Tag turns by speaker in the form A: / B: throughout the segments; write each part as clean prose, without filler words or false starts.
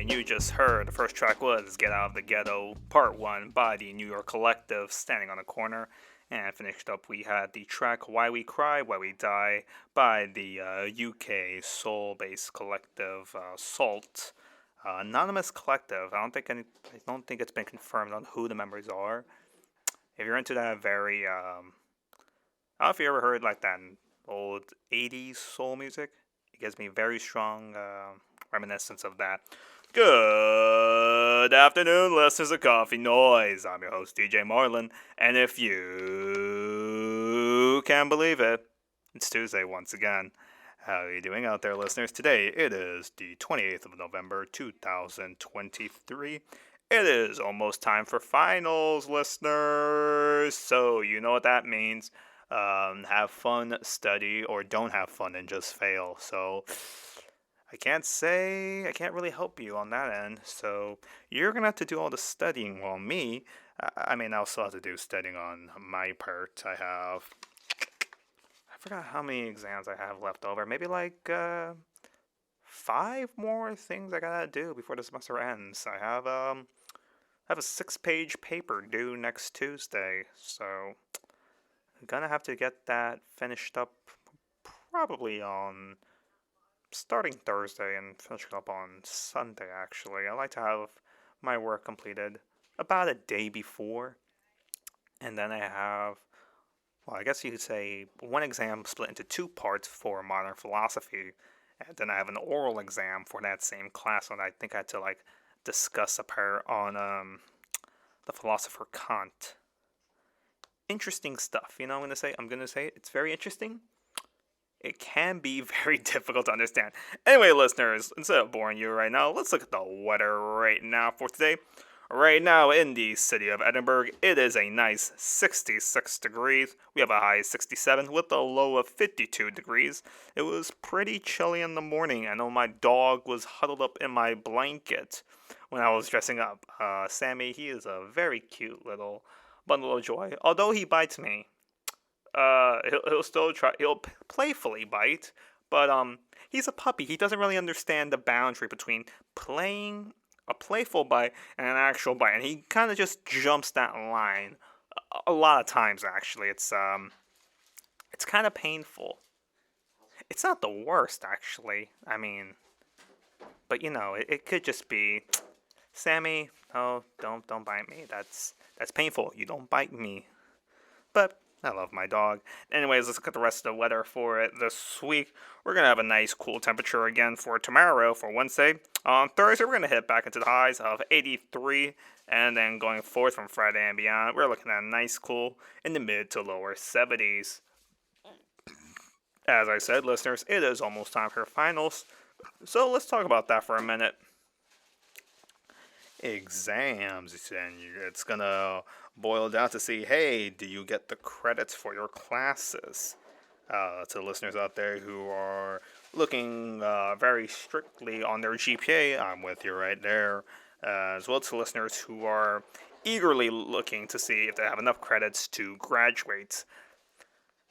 A: And you just heard the first track was Get Out of the Ghetto Part 1 by the New York Collective, Standing on the Corner. And finished up, we had the track Why We Cry, Why We Die by the UK soul based collective Salt. Anonymous collective. I don't think it's been confirmed on who the members are. If you're into that very, I don't know if you ever heard like that old 80s soul music. It gives me very strong reminiscence of that. Good afternoon, listeners of Coffee Noise. I'm your host, DJ Marlin, and if you can believe it, it's Tuesday once again. How are you doing out there, listeners? Today, it is the 28th of November, 2023. It is almost time for finals, listeners. So, you know what that means. Have fun, study, or don't have fun and just fail. So, I can't really help you on that end. So, you're going to have to do all the studying while me, I'll still have to do studying on my part. I forgot how many exams I have left over. Maybe like 5 more things I gotta do before the semester ends. I have a 6-page paper due next Tuesday, so I'm gonna have to get that finished up probably on starting Thursday and finish it up on Sunday. Actually, I like to have my work completed about a day before, and then I have. Well, I guess you could say one exam split into 2 parts for modern philosophy, and then I have an oral exam for that same class when I think I had to discuss a part on the philosopher Kant. Interesting stuff, you know. I'm gonna say it's very interesting. It can be very difficult to understand. Anyway, listeners, instead of boring you right now, let's look at the weather right now for today. Right now in the city of Edinburgh, it is a nice 66 degrees. We have a high of 67 with a low of 52 degrees. It was pretty chilly in the morning. I know my dog was huddled up in my blanket when I was dressing up. Sammy, he is a very cute little bundle of joy. Although he bites me, he'll playfully bite, but he's a puppy. He doesn't really understand the boundary between playing a playful bite and an actual bite, and he kind of just jumps that line a lot of times. Actually, it's kind of painful. It's not the worst, actually. But it could just be, Sammy. Oh, don't bite me. That's painful. You don't bite me. But I love my dog. Anyways, let's look at the rest of the weather for it this week. We're going to have a nice cool temperature again for tomorrow, for Wednesday. On Thursday, we're going to hit back into the highs of 83. And then going forward from Friday and beyond, we're looking at a nice cool in the mid to lower 70s. As I said, listeners, it is almost time for finals. So let's talk about that for a minute. Exams, and it's going to boil down to see, hey, do you get the credits for your classes? To listeners out there who are looking very strictly on their GPA, I'm with you right there. As well to listeners who are eagerly looking to see if they have enough credits to graduate.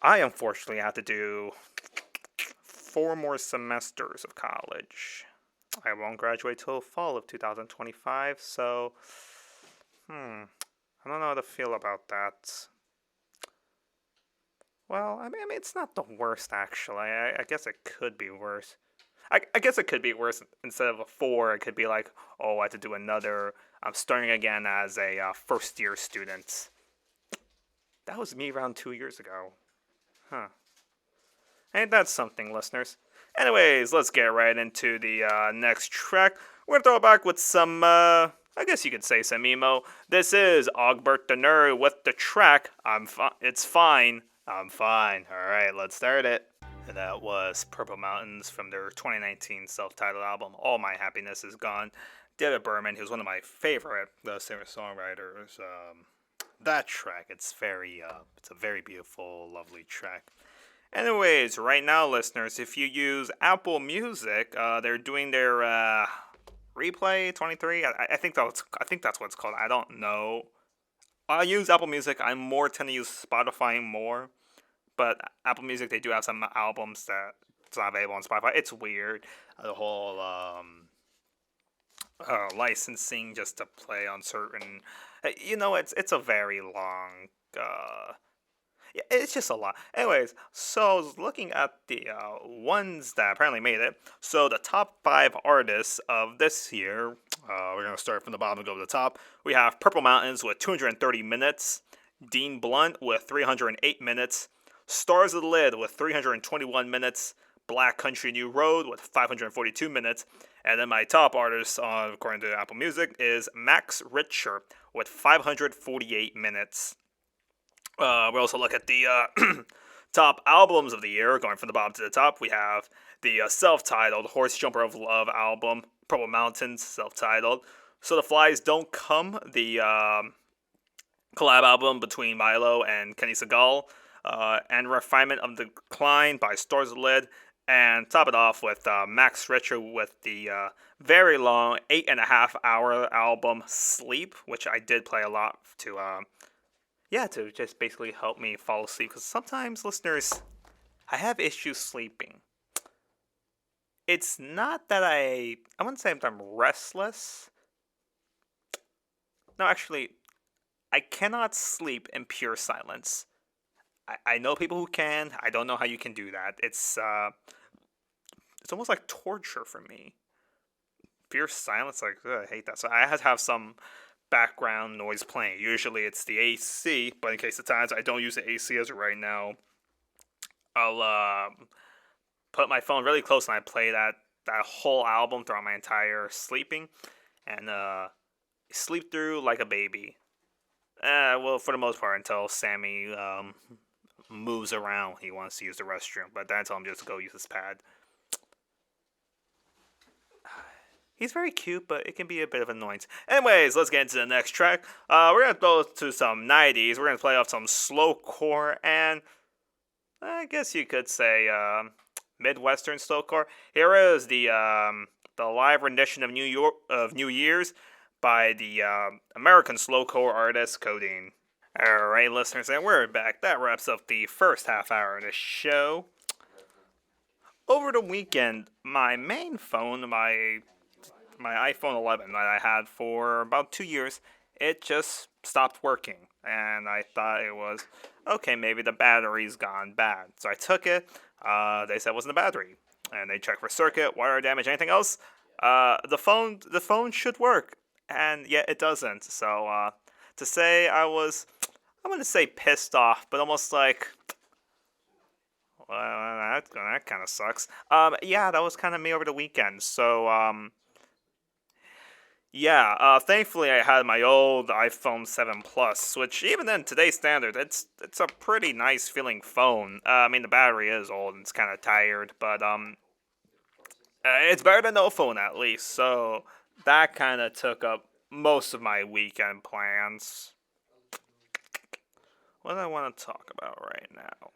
A: I unfortunately have to do 4 more semesters of college. I won't graduate till fall of 2025, so I don't know how to feel about that. Well, it's not the worst, actually. I guess it could be worse. I guess it could be worse. Instead of a 4, it could be like, oh, I have to do another. I'm starting again as a first-year student. That was me around 2 years ago. Huh. Ain't that something, listeners? Anyways, let's get right into the next track. We're gonna throw it back with some, I guess you could say some emo. This is Ogbert the Nerd with the track, It's Fine, I'm Fine. Alright, let's start it. And that was Purple Mountains from their 2019 self-titled album, All My Happiness Is Gone. David Berman, who's one of my favorite singer-songwriters. That track, it's a very beautiful, lovely track. Anyways, right now, listeners, if you use Apple Music, they're doing their Replay 23. I think that's what it's called. I don't know. I use Apple Music. I more tend to use Spotify more, but Apple Music, they do have some albums that it's not available on Spotify. It's weird. The whole licensing just to play on certain. It's a very long. Yeah, it's just a lot. Anyways, so I was looking at the ones that apparently made it. So the top 5 artists of this year, we're gonna start from the bottom and go to the top. We have Purple Mountains with 230 minutes, Dean Blunt with 308 minutes, Stars of the Lid with 321 minutes, Black Country New Road with 542 minutes, and then my top artist, according to Apple Music, is Max Richter with 548 minutes. We also look at the top albums of the year, going from the bottom to the top. We have the self-titled Horse Jumper of Love album, Purple Mountains, self-titled. So the Flies Don't Come, the collab album between Milo and Kenny Segal, and Refinement of the Decline by Stars of the Lid, and top it off with Max Richter with the very long 8.5-hour album Sleep, which I did play a lot to just basically help me fall asleep. Because sometimes, listeners, I have issues sleeping. It's not that I wouldn't say I'm restless. No, actually, I cannot sleep in pure silence. I know people who can. I don't know how you can do that. It's almost like torture for me. Pure silence, like, ugh, I hate that. So I have to have some background noise playing. Usually it's the AC, but in case of times I don't use the AC as of right now, I'll put my phone really close and I play that whole album throughout my entire sleeping, and sleep through like a baby. Well, for the most part, until Sammy moves around. He wants to use the restroom, but then I tell him just to go use his pad. He's very cute, but it can be a bit of an annoyance. Anyways, let's get into the next track. We're going to go to some 90s. We're going to play off some slowcore and I guess you could say Midwestern slowcore. Here is the live rendition of New Year's by the American slowcore artist Codeine. Alright, listeners, and we're back. That wraps up the first half hour of the show. Over the weekend, my main phone, my iPhone 11 that I had for about 2 years, it just stopped working. And I thought it was, okay, maybe the battery's gone bad. So I took it. They said it wasn't the battery. And they checked for circuit, wire damage, anything else. The phone should work. And yet it doesn't. So to say I'm going to say pissed off, but almost like, well, that kind of sucks. Yeah, that was kind of me over the weekend. So, yeah, thankfully I had my old iPhone 7 Plus, which even in today's standard, it's a pretty nice feeling phone. I mean, the battery is old and it's kind of tired, but it's better than no phone at least. So that kind of took up most of my weekend plans. What do I want to talk about right now?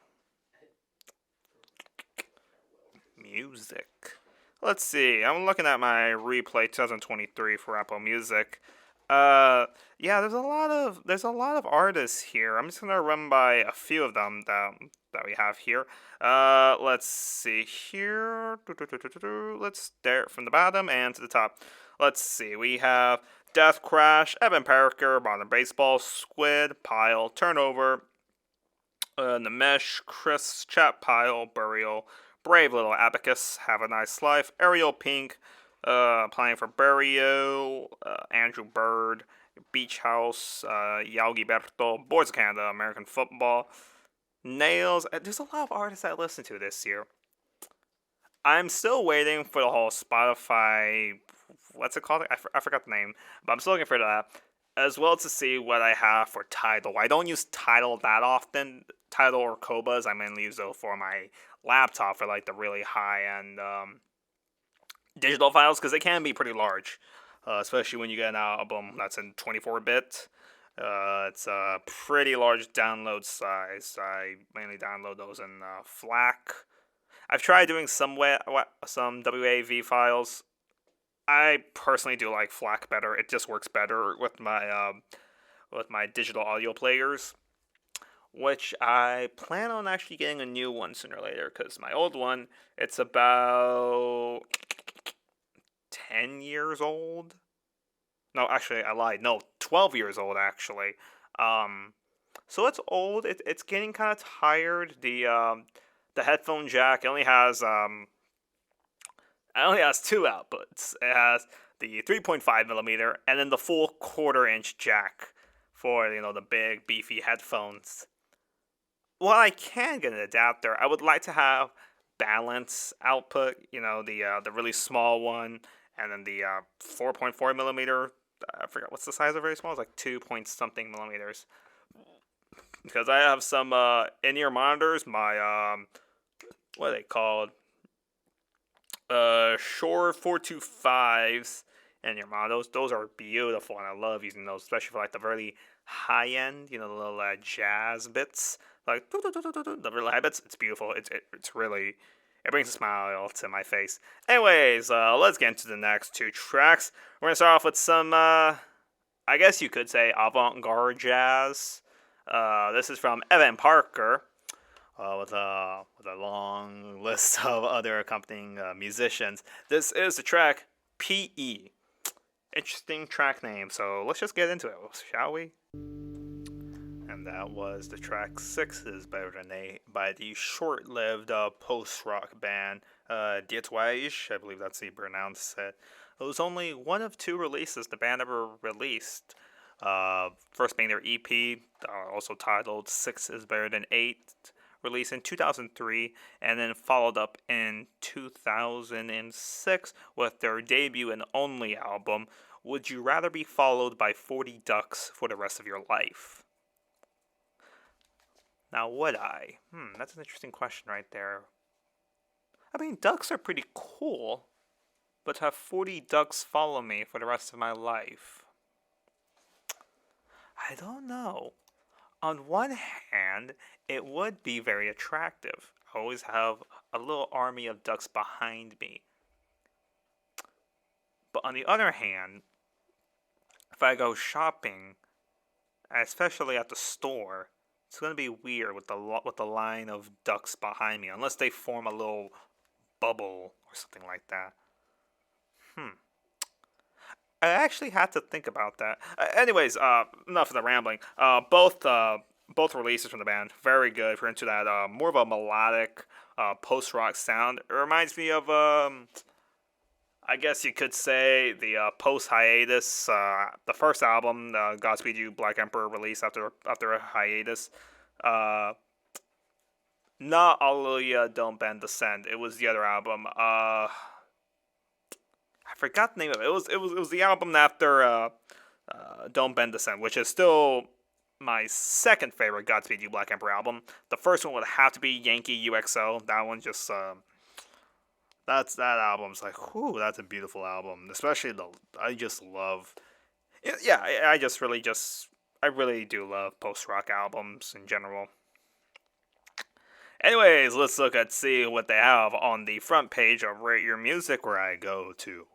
A: Music. Let's see. I'm looking at my replay 2023 for Apple Music. Yeah, there's a lot of artists here. I'm just gonna run by a few of them that we have here. Let's see here. Let's start from the bottom and to the top. Let's see. We have Death Crash, Evan Parker, Modern Baseball, Squid, Pile, Turnover, Namesh, Chris, Chat Pile, Burial, Brave Little Abacus, Have a Nice Life, Ariel Pink, Playing for Burial, Andrew Bird, Beach House, Yao Gilberto, Boys of Canada, American Football, Nails. There's a lot of artists I listen to this year. I'm still waiting for the whole Spotify, what's it called? I forgot the name, but I'm still looking for that, as well to see what I have for Tidal. I don't use Tidal that often. Tidal or Qobuz, I mainly use those for my laptop for like the really high-end digital files, because they can be pretty large, especially when you get an album that's in 24-bit. It's a pretty large download size. I mainly download those in FLAC. I've tried doing some WAV files. I personally do like FLAC better. It just works better with my digital audio players, which I plan on actually getting a new one sooner or later, because my old one, it's about 10 years old. No, actually, I lied. No, 12 years old actually. Um, so it's old. It's getting kind of tired. The headphone jack it only has two outputs. It has the 3.5 millimeter and then the full quarter-inch jack for the big beefy headphones. While I can get an adapter, I would like to have balance output. The really small one, and then the 4.4 millimeter. I forgot what's the size of very small. It's like 2 point something millimeters. Because I have some in-ear monitors. My what are they called? Shure 425s in-ear monitors. Those are beautiful, and I love using those, especially for like the really high end. The little jazz bits, like the really high bits. It's beautiful. It's really. It brings a smile to my face. Anyways, let's get into the next two tracks. We're gonna start off with some, I guess you could say, avant-garde jazz. This is from Evan Parker, with a long list of other accompanying musicians. This is the track P.E. Interesting track name, so let's just get into it, shall we? And that was the track Six is Better Than Eight by the short-lived post-rock band Dietwage. I believe that's the pronounce it. It was only one of two releases the band ever released. First being their EP, also titled Six is Better Than Eight, released in 2003, and then followed up in 2006 with their debut and only album, Would You Rather Be Followed by 40 Ducks for the Rest of Your Life? Now, would I? That's an interesting question right there. I mean, ducks are pretty cool, but to have 40 ducks follow me for the rest of my life, I don't know. On one hand, it would be very attractive. I always have a little army of ducks behind me. But on the other hand, if I go shopping, especially at the store, it's gonna be weird with the line of ducks behind me, unless they form a little bubble or something like that. I actually had to think about that. Anyways, enough of the rambling. Both releases from the band, very good. If you're into that, more of a melodic post rock sound. It reminds me of I guess you could say the post hiatus, the first album, Godspeed You Black Emperor, released after a hiatus. Not Alleluia, Don't Bend Descend. It was the other album. I forgot the name of it. It was the album after Don't Bend Descend, which is still my second favorite Godspeed You Black Emperor album. The first one would have to be Yankee UXO. That one just that album's like, whoo, that's a beautiful album. Especially I just love. Yeah, I really do love post rock albums in general. Anyways, let's see what they have on the front page of Rate Your Music, where I go to,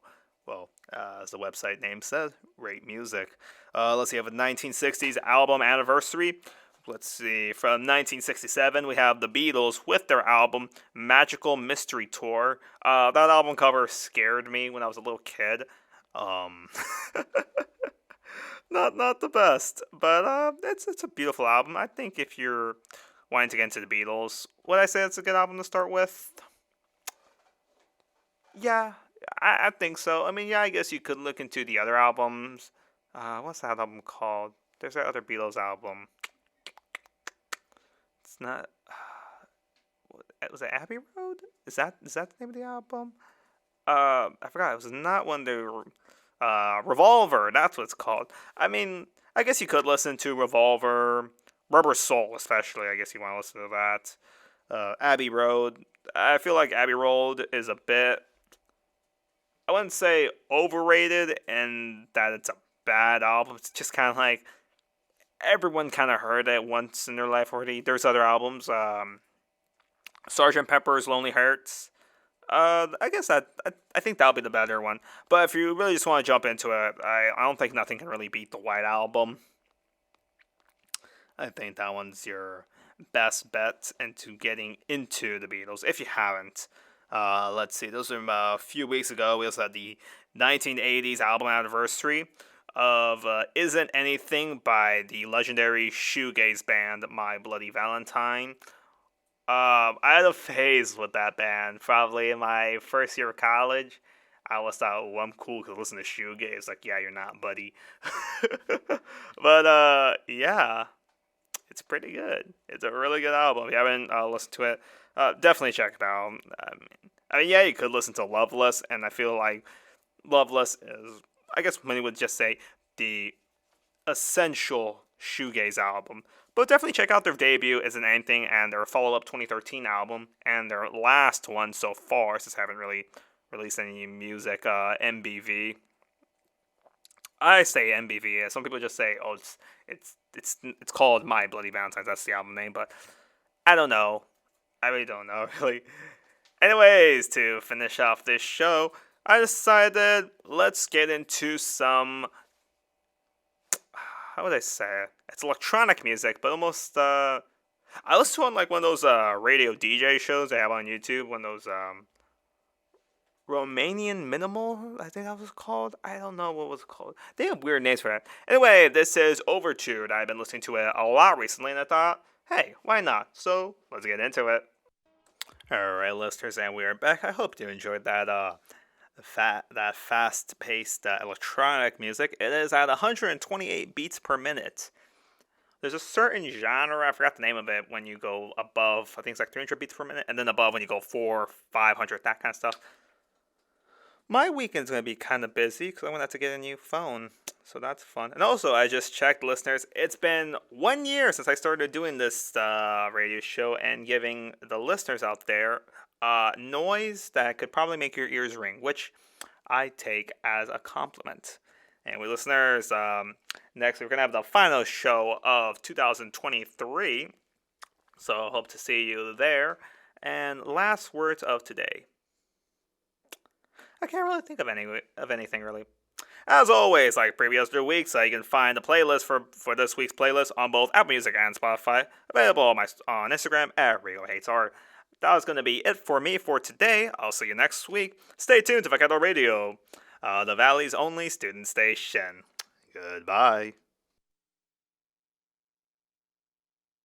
A: well, as the website name says, Rate Music. Let's see, have a 1960s album anniversary. Let's see, from 1967, we have the Beatles with their album Magical Mystery Tour. That album cover scared me when I was a little kid. Not the best, but it's a beautiful album. I think if you're wanting to get into the Beatles, would I say it's a good album to start with? Yeah, I think so. I mean, yeah, I guess you could look into the other albums. What's that album called? There's that other Beatles album. It's not. Was it Abbey Road? Is that the name of the album? I forgot. It was not one the Revolver. That's what it's called. I mean, I guess you could listen to Revolver, Rubber Soul, especially. I guess you want to listen to that. Abbey Road. I feel like Abbey Road is a bit. I wouldn't say overrated in that it's a bad album. It's just kind of like everyone kind of heard it once in their life already. There's other albums. Sgt. Pepper's Lonely Hearts. I guess I think that'll be the better one. But if you really just want to jump into it, I don't think nothing can really beat the White Album. I think that one's your best bet into getting into the Beatles, if you haven't. Let's see, those are a few weeks ago. We also had the 1980s album anniversary. of Isn't Anything by the legendary shoegaze band My Bloody Valentine. I had a phase with that band probably in my first year of college. I was thought, oh, I'm cool because listen to shoegaze. Like, yeah, you're not, buddy. But yeah, it's pretty good. It's a really good album. If you haven't listened to it, definitely check it out. Yeah, you could listen to Loveless, and I feel like Loveless is, I guess many would just say, the essential shoegaze album. But definitely check out their debut, Isn't Anything, and their follow-up 2013 album, and their last one so far, since I haven't really released any music, MBV. I say MBV. Some people just say, "Oh, it's called My Bloody Valentines." That's the album name, but I don't know. I really don't know, really. Anyways, to finish off this show, I decided let's get into some, how would I say it? It's electronic music, but almost I listen to on like one of those radio DJ shows they have on YouTube. One of those Romanian Minimal, I think that was called. I don't know what was called. They have weird names for that. Anyway, this is Overtude. I've been listening to it a lot recently, and I thought, hey, why not? So let's get into it. All right, listeners, and we are back. I hope you enjoyed that fast-paced electronic music. It is at 128 beats per minute. There's a certain genre, I forgot the name of it, when you go above, I think it's like 300 beats per minute, and then above when you go 400, 500, that kind of stuff. My weekend's going to be kind of busy because I'm going to have to get a new phone, so that's fun. And also, I just checked, listeners, it's been 1 year since I started doing this radio show and giving the listeners out there noise that could probably make your ears ring, which I take as a compliment. And we listeners, next we're going to have the final show of 2023, so I hope to see you there. And last words of today. I can't really think of anything really. As always, like previous weeks, you can find the playlist for this week's playlist on both Apple Music and Spotify, available on Instagram at Rio Hates Art. That was going to be it for me for today. I'll see you next week. Stay tuned to Vaquero Radio, the Valley's only student station. Goodbye.